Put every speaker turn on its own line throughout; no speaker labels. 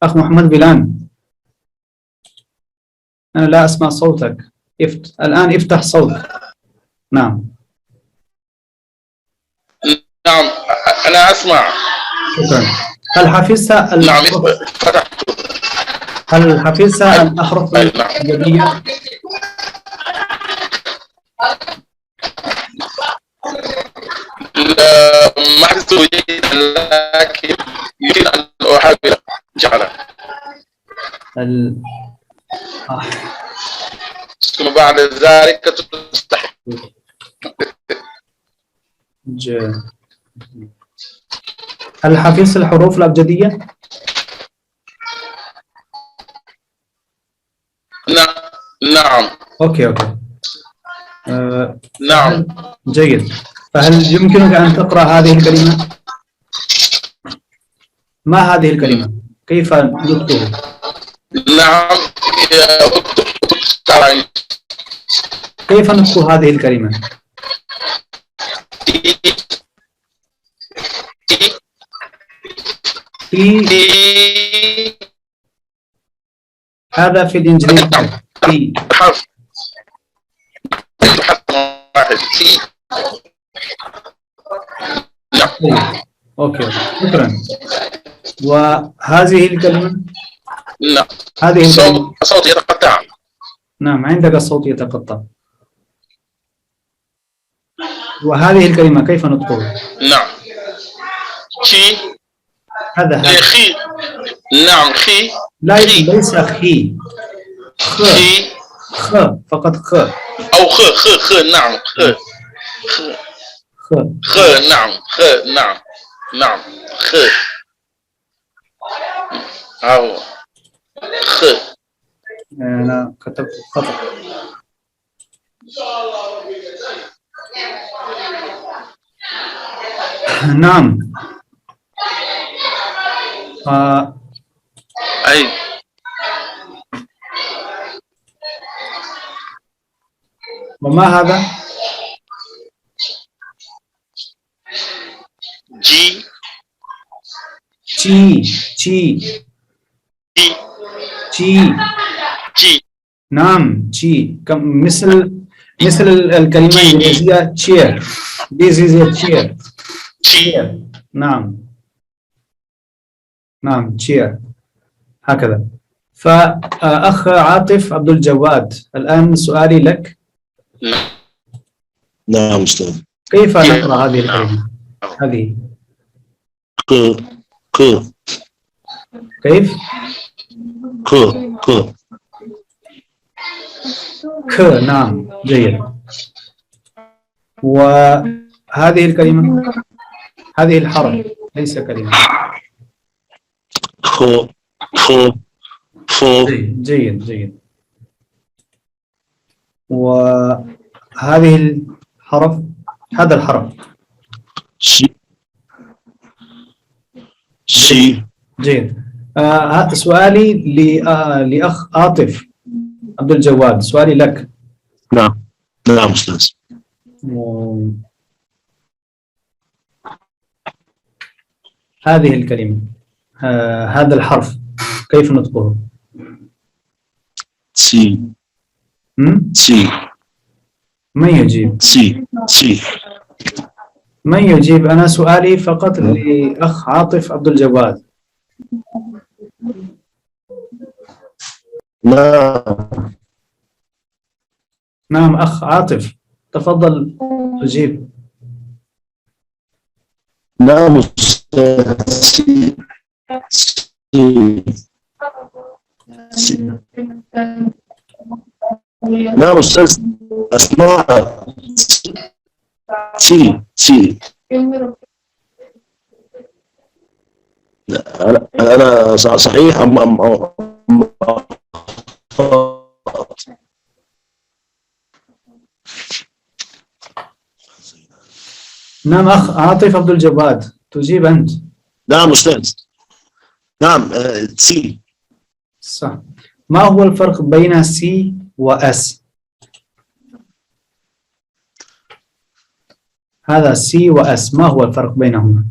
أخ محمد بلال، أنا لا أسمع صوتك. الآن افتح صوت. نعم.
نعم أنا أسمع.
شكرا. هل حفظت
نعم
الأحرف؟
فتحت.
هل حفظت الأحرف
نعم
الأبجدية؟
ما حدثت جيدا، لكن يمكن أن أحاول إن شاء الله. ثم بعد ذلك تستحق.
هل حفظت الحروف الأبجدية؟
نعم.
أوكي.
نعم.
جيد. فهل يمكنك أن تقرأ هذه الكلمة؟ ما هذه الكلمة؟ كيف نطقها؟
نعم.
كيف نطق هذه الكلمة؟ هذا في الإنجليزية.
حرف واحد.
أوكي، شكرا. وهذه الكلمة؟
لا.
هذه الكلمة
صوت يتقطع.
نعم، عندك الصوت يتقطع. وهذه الكلمة كيف نطقها؟
نعم. خي.
هذا
خي. نعم خي.
ليس خي.
خي.
خ فقط خ.
أو خ نعم خ. نعم خ. نعم خ. أو خ.
أنا كتبت خطأ. نعم.
أي.
وما هذا؟
جي.
نعم مثل الكلمة الإنجليزية chair. This is a chair. نعم chair هكذا. فأخ عاطف عبد الجواد، الآن سؤالي لك.
نعم أستاذ.
كيف نقرأ هذه الكلمة؟ هذه كيف؟ نعم جيد. وهذه الكلمة، هذه الحرف ليس كلمة. جيد. وهذه الحرف، هذا الحرف
سي.
جيد. سؤالي لأخ عاطف عبد الجواد، سؤالي لك.
نعم أستاذ.
هذه الكلمة، هذا الحرف كيف نطقه؟
سي.
من يجيب؟
سي.
من يجيب؟ أنا سؤالي فقط لأخ عاطف عبد الجواد. نعم أخ عاطف، تفضل أجيب.
نعم أستاذ. نعم أستاذ، أسمع. سي. أنا صحيح
نعم أخ عاطف عبد الجواد، تجيب أنت.
نعم أستاذ. نعم سي.
صح. ما هو الفرق بين سي وأس؟ هذا سي وأس، ما هو الفرق بينهما؟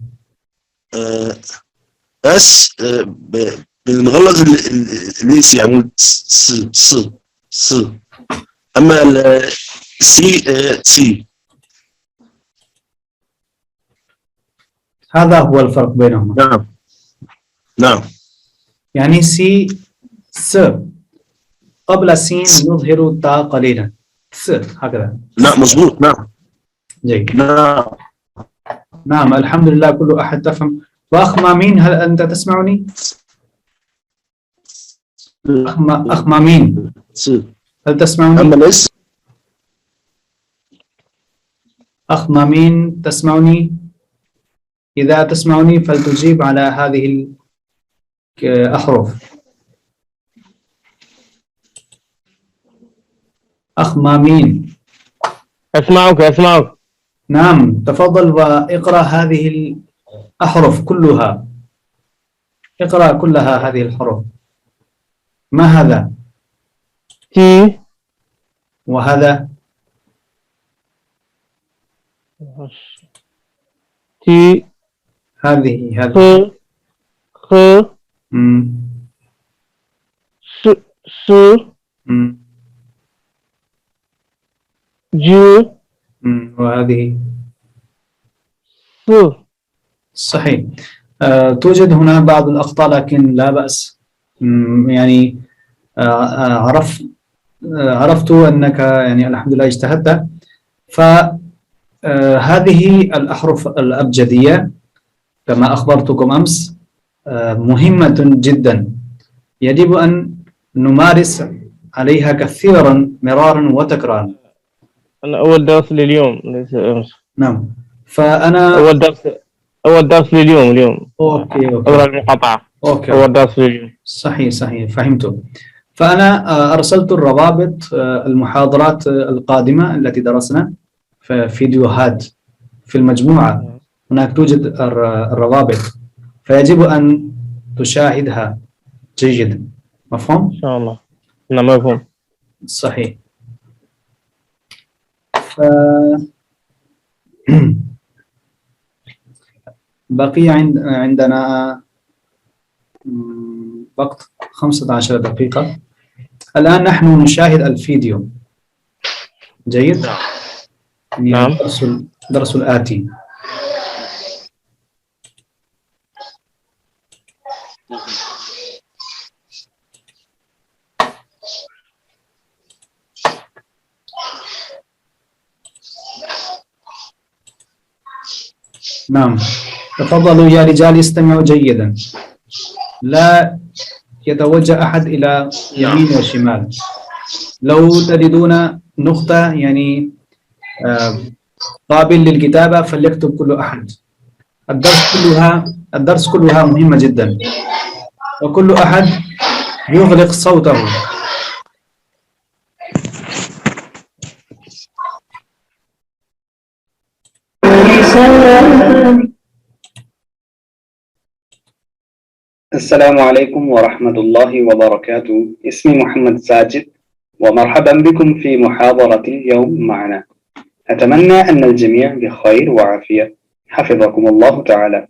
اس المغلظ اللي يعمل س. أما سي.
هذا هو الفرق بينهما.
نعم.
يعني سي س قبل سين يظهر تا قليلا، س هكذا.
نعم مظبوط. نعم.
جيد.
نعم
الحمد لله كل أحد تفهم. وأخ مامين، هل أنت تسمعني؟ أخ مامين، هل تسمعني؟
أما الاسم
أخ مامين تسمعني؟ إذا تسمعني فلتجيب على هذه الأحرف. أخ مامين.
أسمعك.
نعم، تفضل واقرأ هذه الأحرف كلها. اقرأ كلها هذه الحروف. ما هذا؟
تي.
وهذا؟
تي.
هذه
خ. س. جو.
وهذه
س.
صحيح. توجد هنا بعض الأخطاء لكن لا بأس. يعني عرفت أنك يعني الحمد لله اجتهدت. فهذه الأحرف الأبجدية كما أخبرتكم أمس مهمة جدا، يجب أن نمارس عليها كثيرا مرارا وتكرارا.
أنا أول درس لليوم ليس أمس.
نعم، فأنا
أول درس لليوم اليوم.
أوكي.
أول المقاطعة.
أوكي.
أول درس لليوم.
صحيح فهمت. فأنا أرسلت الروابط المحاضرات القادمة التي درسنا في فيديوهات في المجموعة، هناك توجد الروابط، فيجب أن تشاهدها جيدا. مفهوم؟
إن شاء الله. نعم مفهوم.
صحيح. بقي عندنا وقت 15 دقيقة. الآن نحن نشاهد الفيديو. جيد؟
نعم.
الدرس الآتي. نعم، تفضلوا يا رجال استمعوا جيدا، لا يتوجه أحد إلى يمين وشمال. لو تجدون نقطة يعني قابل للكتابة فليكتب كل أحد. الدرس كلها مهمة جدا، وكل أحد يغلق صوته.
السلام عليكم ورحمة الله وبركاته. اسمي محمد ساجد، ومرحبا بكم في محاضرة اليوم معنا. أتمنى أن الجميع بخير وعافية، حفظكم الله تعالى.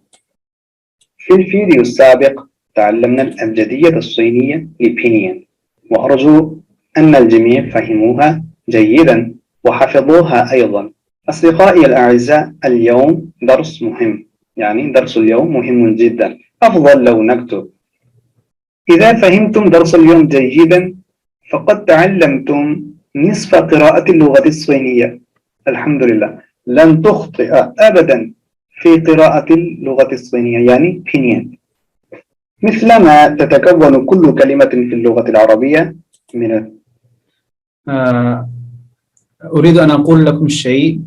في الفيديو السابق تعلمنا الأبجدية الصينية لبينين، وأرجو أن الجميع فهموها جيدا وحفظوها أيضا. أصدقائي الأعزاء، اليوم درس مهم، يعني درس اليوم مهم جدا. أفضل لو نكتب. إذا فهمتم درس اليوم جيدا فقد تعلمتم نصف قراءة اللغة الصينية. الحمد لله، لن تخطئ أبدا في قراءة اللغة الصينية يعني بينين، مثلما تتكون كل كلمة في اللغة العربية من
أريد أن أقول لكم شيء.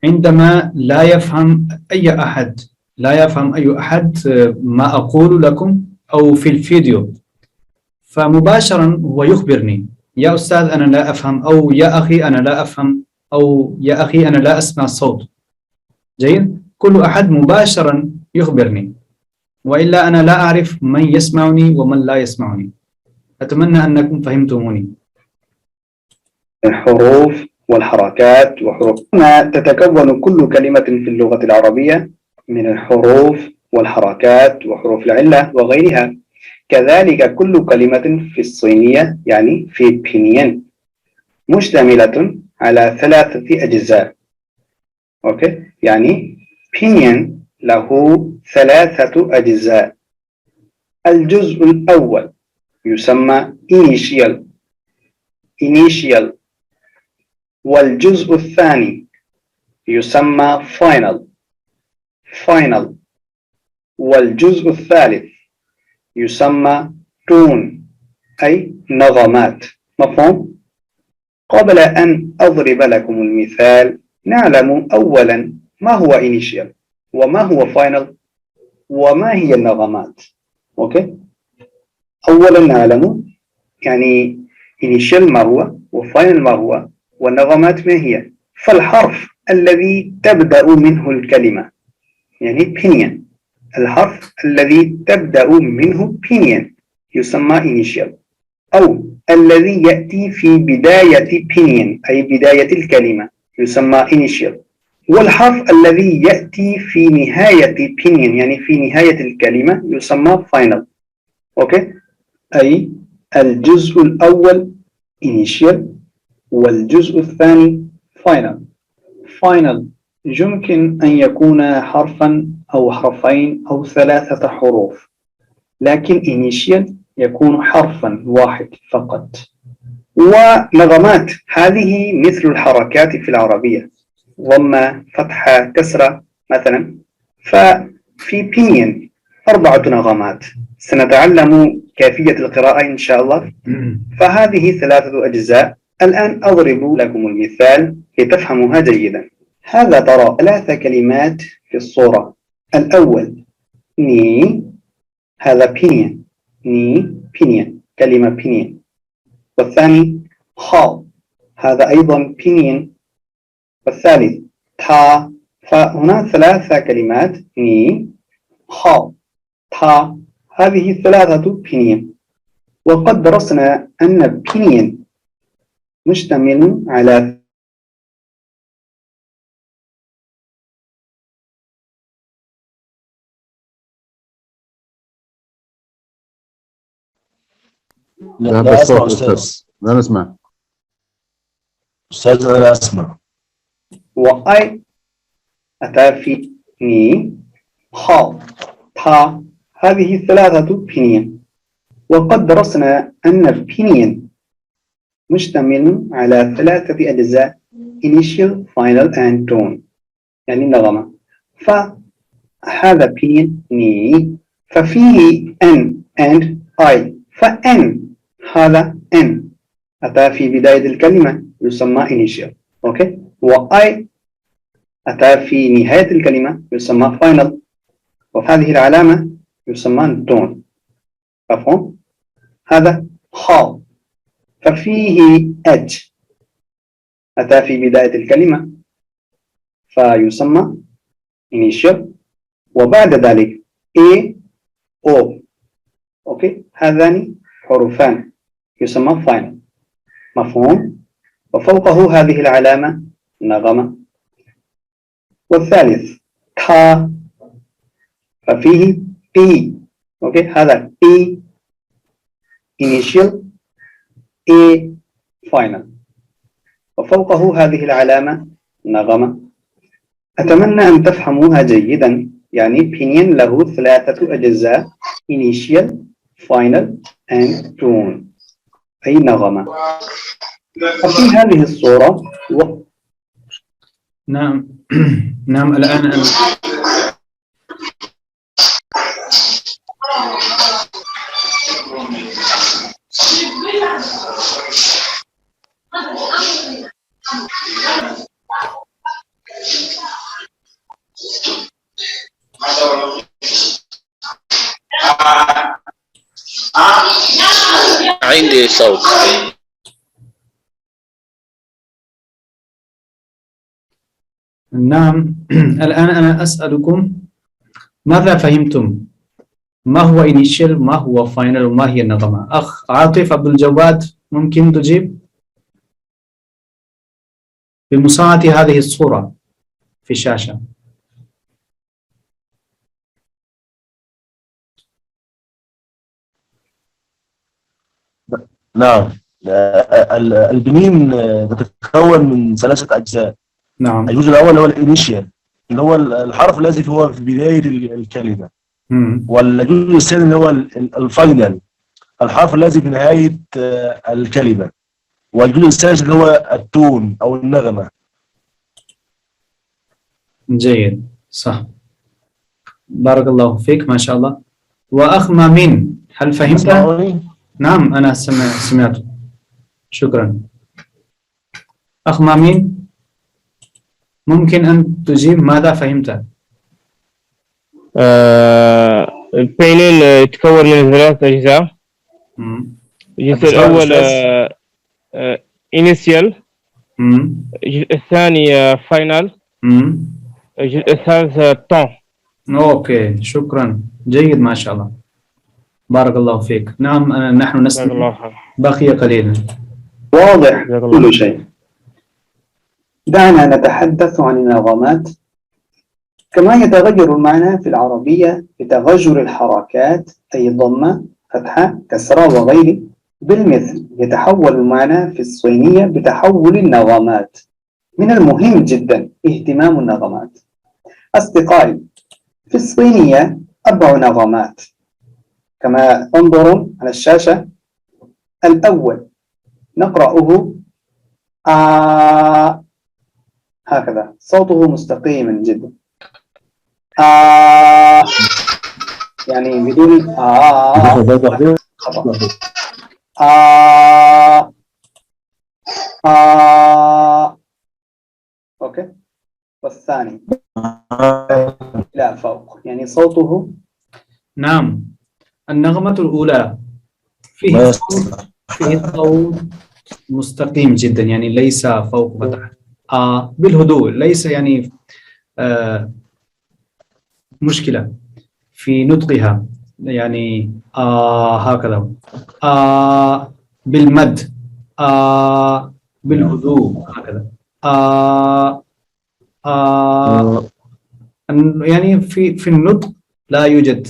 عندما لا يفهم أي أحد ما أقول لكم أو في الفيديو، فمباشرا هو يخبرني: يا أستاذ أنا لا أفهم، أو يا أخي أنا لا أفهم، أو يا أخي أنا لا أسمع الصوت. جيد؟ كل أحد مباشرا يخبرني، وإلا أنا لا أعرف من يسمعني ومن لا يسمعني. أتمنى أنكم فهمتموني.
الحروف والحركات وحروف ما تتكون كل كلمة في اللغة العربية من الحروف والحركات وحروف العلة وغيرها. كذلك كل كلمة في الصينية يعني في بينين مشتملة على 3 أجزاء. أوكي، يعني بينين له 3 أجزاء. الجزء الأول يسمى initial، والجزء الثاني يسمى final، والجزء الثالث يسمى tone أي نغمات. مفهوم؟ قبل أن أضرب لكم المثال نعلم أولا ما هو initial وما هو final وما هي النغمات. أوكي؟ أولا نعلم يعني initial ما هو وفاينل ما هو والنغمات ما هي. فالحرف الذي تبدأ منه الكلمة يعني بينين، الحرف الذي تبدأ منه بينين يسمى initial، أو الذي يأتي في بداية بينين أي بداية الكلمة يسمى initial، والحرف الذي يأتي في نهاية بينين يعني في نهاية الكلمة يسمى final. أوكي؟ أي الجزء الأول initial والجزء الثاني final. final يمكن أن يكون حرفا أو حرفين أو 3 حروف، لكن initial يكون حرفا واحد فقط. ونغمات هذه مثل الحركات في العربية، ضمة، فتحة، كسرة مثلا. ففي بينين 4 نغمات، سنتعلم كيفية القراءة إن شاء الله. فهذه 3 أجزاء. الآن أضرب لكم المثال لتفهموها جيدا. هذا ترى 3 كلمات في الصورة. الأول ني، هذا بينين، ني بينين، كلمة بينين. والثاني خا، هذا أيضا بينين. والثالث تا. فهنا 3 كلمات ني، خا، تا، هذه 3 بينين. وقد درسنا أن بينين مشتمل على
لا
لا أسمع
بالصوت
أستاذ.
أستاذ، لا نسمع.
أستاذ أنا لا أسمع.
وأي أتى في ني، خا، تا، هذه 3 بينين. وقد درسنا أن البينين مشتمل على 3 أجزاء initial final and tone يعني النغمة. فهذا بينين ني، ففيه N and I. فN هذا N أتى في بداية الكلمة يسمى initial. أوكي؟ وI أتى في نهاية الكلمة يسمى final، وهذه العلامة يسمى tone. مفهوم؟ هذا خا، ففيه H أتى في بداية الكلمة فيسمى initial، وبعد ذلك A O. أوكي، هذان حروفان يسمى final. مفهوم؟ وفوقه هذه العلامة نغمة. والثالث تا، ففيه P. أوكي، هذا P initial A final، وفوقه هذه العلامة نغمة. أتمنى أن تفهموها جيدا. يعني بينين له 3 أجزاء initial final and tone أي نغمة. ففي هذه الصورة
نعم. نعم الآن أنا
عندي صوت.
نعم. الآن أنا أسألكم ماذا فهمتم؟ ما هو initial، ما هو final، وما هي النغمة؟ أخ عاطف عبد الجواد ممكن تجيب بمساعدة هذه الصورة في الشاشة.
نعم. البنين تتكون من 3 أجزاء.
نعم.
الجزء الأول هو الإنيشيال، اللي هو الحرف الذي هو في بداية الكلمة. والجزء الثاني اللي هو الفاينل، الحرف الذي في نهاية الكلمة. والجزء الثالث اللي هو التون أو النغمة.
جيد، صح. بارك الله فيك، ما شاء الله. وأخ مامين، هل فهمت؟
تسمعوني؟
نعم، أنا سمعت. شكرا. أخ مامين، ممكن أن تجيب ماذا فهمت؟
الفعلين يتكون من 3 أجزاء. الجزء الأول initial، الجزء الثاني final، الجزء الثالث tone.
أوكي، شكرا. جيد، ما شاء الله. بارك الله فيك. نعم، نحن نستمع. بقي قليلا.
واضح كل شيء. دعنا نتحدث عن النغمات. كما يتغير المعنى في العربية بتغير الحركات، أي ضمة، فتحة، كسرة وغيره، بالمثل يتحول المعنى في الصينية بتحول النغمات. من المهم جدا اهتمام النغمات. أصدقائي، في الصينية 4 نغمات كما تنظرون على الشاشة. الأول نقرأه هكذا، صوته مستقيما جدا. يعني بدون خطأ. أوكي. والثاني لا فوق، يعني صوته.
نعم، النغمة الأولى فيه صوت مستقيم جدا، يعني ليس فوق وتحت. بالهدوء، ليس يعني مشكلة في نطقها، يعني هكذا. بالمد، بالهدوء، هكذا. يعني في النطق لا يوجد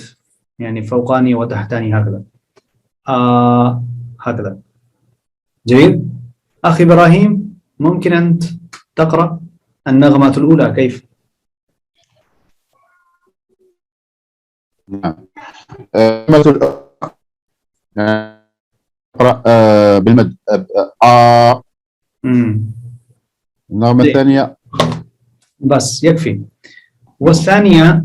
يعني فوقاني وتحتاني، هكذا. هكذا. جيد. أخي إبراهيم، ممكن أن تقرأ النغمة الأولى كيف؟
نعم. اقرأ بالمد. النغمة الثانية
بس يكفي. والثانية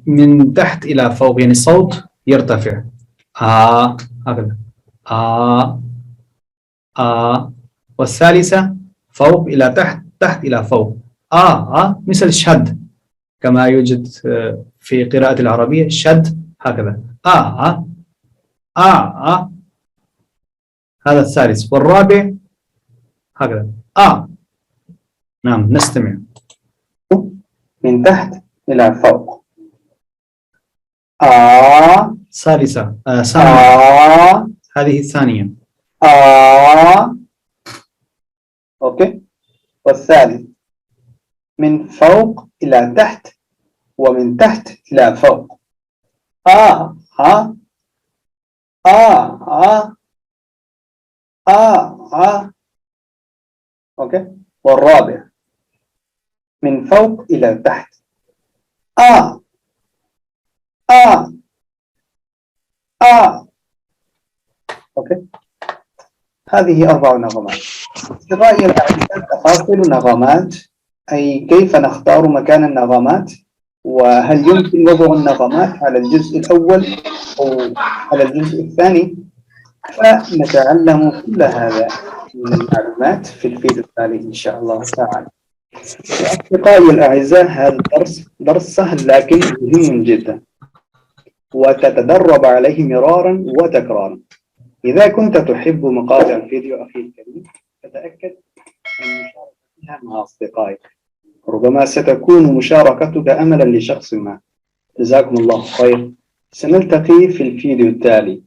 من تحت إلى فوق، يعني الصوت يرتفع. هكذا. والثالثة فوق إلى تحت، تحت إلى فوق. مثل الشد، كما يوجد في قراءة العربية شد، هكذا. هذا الثالث. والرابع هكذا. نعم، نستمع.
من تحت إلى فوق.
ثالثة. هذه الثانية.
أوكي. والثالث من فوق إلى تحت ومن تحت إلى فوق. أوكي. والرابع من فوق إلى تحت. أوكي. هذه 4 نغمات. أصدقائي الأعزاء، تفاصيل النغمات، أي كيف نختار مكان النغمات، وهل يمكن وضع النغمات على الجزء الأول أو على الجزء الثاني، فنتعلم كل هذا من المعلومات في الفيديو التالي إن شاء الله تعالى. أصدقائي الأعزاء، هذا درس سهل لكن مهم جدا، وتتدرب عليه مرارا وتكرارا. إذا كنت تحب مقاطع الفيديو أخي الكريم، فتأكد من مشاركتها مع أصدقائك. ربما ستكون مشاركتك أملا لشخص ما. جزاكم الله خير. سنلتقي في الفيديو التالي.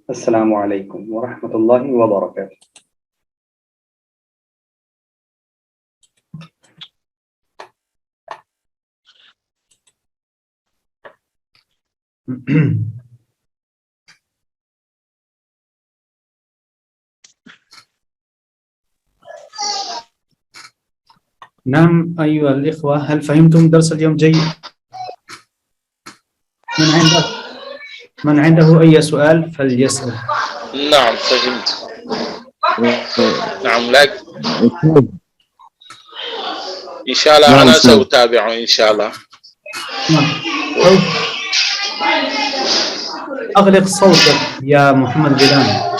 السلام عليكم ورحمة الله وبركاته.
نعم أيها الإخوة، هل فهمتم درس اليوم جيد؟ من عنده أي سؤال فليسأل.
نعم فهمت. نعم لكن إن شاء الله
نعم
أنا
أستاذ.
سأتابع إن شاء الله.
أغلق صوتك يا محمد بلال.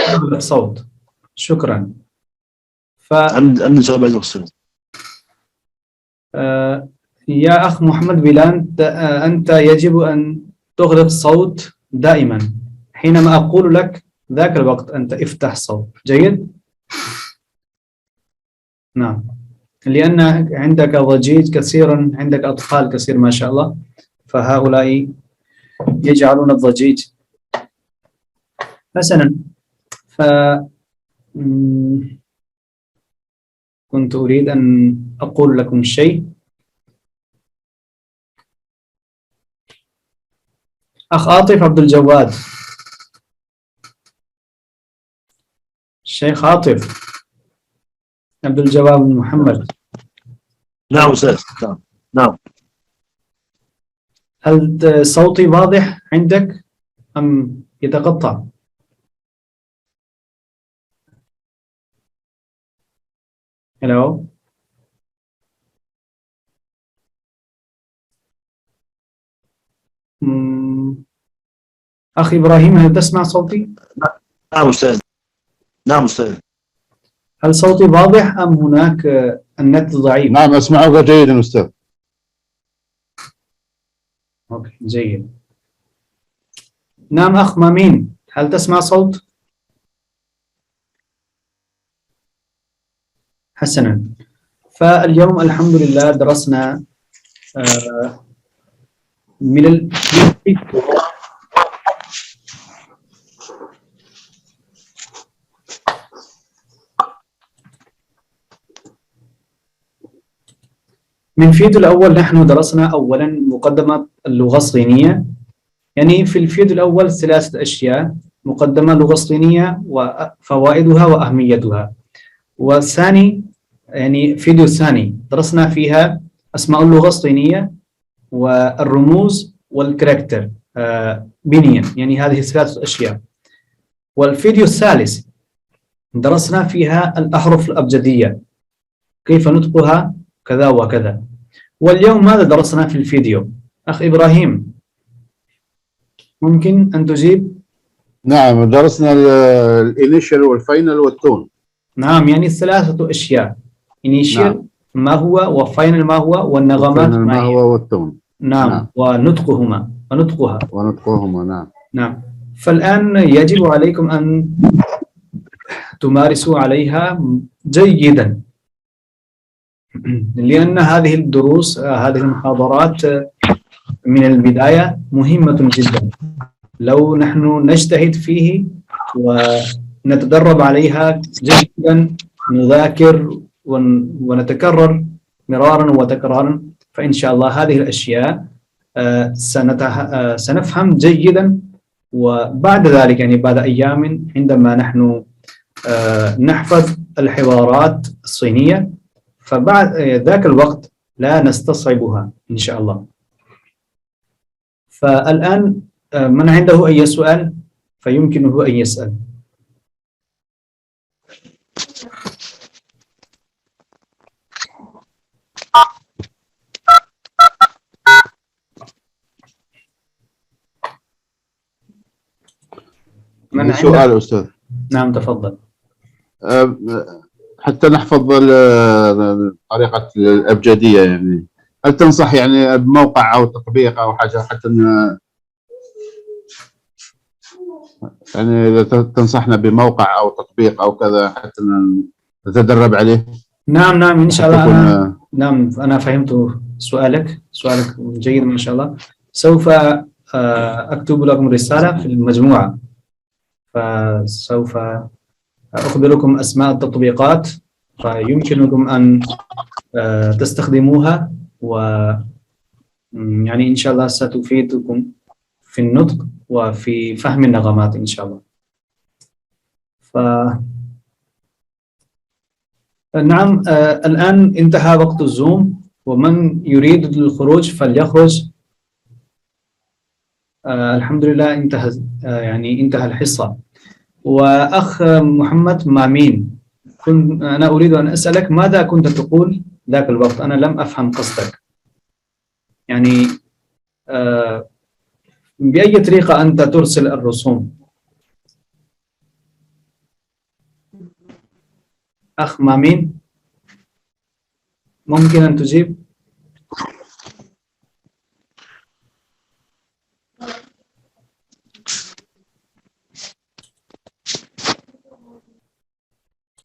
أغلق صوت. شكرا.
عندي سؤال بعد أستاذ.
يا أخ محمد بلال، أنت يجب أن تغلق الصوت دائما. حينما أقول لك ذاك الوقت أنت افتح الصوت. جيد؟ نعم، لأن عندك ضجيج كثيرا، عندك أطفال كثير ما شاء الله، فهؤلاء يجعلون الضجيج. حسنا، كنت أريد أن أقول لكم شيء. أخ عاطف عبد الجواد، الشيخ عاطف عبد الجواد بن محمد.
نعم أستاذ. نعم.
هل صوتي واضح عندك أم يتقطع؟ هلو. أخي إبراهيم، هل تسمع صوتي؟
نعم أستاذ. نعم أستاذ.
هل صوتي واضح أم هناك النت ضعيف؟
نعم أسمعك جيدا أستاذ.
أوكي جيد. نعم أخ مامين، هل تسمع صوت؟ حسنا، فاليوم الحمد لله درسنا من الفيديو الأول نحن درسنا أولا مقدمة اللغة الصينية. يعني في الفيديو الأول 3 أشياء: مقدمة اللغة الصينية وفوائدها وأهميتها. والثاني يعني فيديو ثاني درسنا فيها أسماء اللغة الصينية والرموز والكاركتر بنيا، يعني هذه 3 أشياء. والفيديو الثالث درسنا فيها الأحرف الأبجدية، كيف نطقها كذا وكذا. واليوم ماذا درسنا في الفيديو؟ أخ إبراهيم ممكن أن تجيب؟
نعم درسنا الانيشال والفاينل والتون.
نعم، يعني 3 أشياء: انيشال
نعم.
ما هو، وفاينل ما هو، والنغمات
ما
هي.
هو والتون.
نعم. ونطقها.
نعم.
نعم. فالآن يجب عليكم أن تمارسوا عليها جيدا، لأن هذه الدروس، هذه المحاضرات من البداية مهمة جدا. لو نحن نجتهد فيه ونتدرب عليها جيدا، نذاكر ونتكرر مرارا وتكرارا، فإن شاء الله هذه الأشياء سنفهم جيدا. وبعد ذلك يعني بعد أيام عندما نحن نحفظ الحوارات الصينية، فبعد ذاك الوقت لا نستصعبها إن شاء الله. فالآن من عنده أي سؤال فيمكنه أن يسأل.
من سؤال أستاذ؟
نعم تفضل.
حتى نحفظ طريقة الأبجدية، يعني هل تنصح يعني بموقع أو تطبيق أو حاجة حتى يعني إذا تنصحنا بموقع أو تطبيق أو كذا حتى نتدرب عليه؟
نعم إن شاء الله. نعم أنا فهمت سؤالك جيد ما شاء الله. سوف أكتب لكم رسالة في المجموعة، فسوف أخبركم أسماء التطبيقات، فيمكنكم أن تستخدموها، يعني إن شاء الله ستفيدكم في النطق وفي فهم النغمات إن شاء الله. نعم، الآن انتهى وقت الزوم، ومن يريد الخروج فليخرج. الحمد لله انتهى، يعني انتهى الحصة. وأخ محمد مامين، أنا أريد أن أسألك ماذا كنت تقول ذاك الوقت؟ أنا لم أفهم قصدك، يعني بأي طريقة أنت ترسل الرسوم؟ أخ مامين، ممكن أن تجيب؟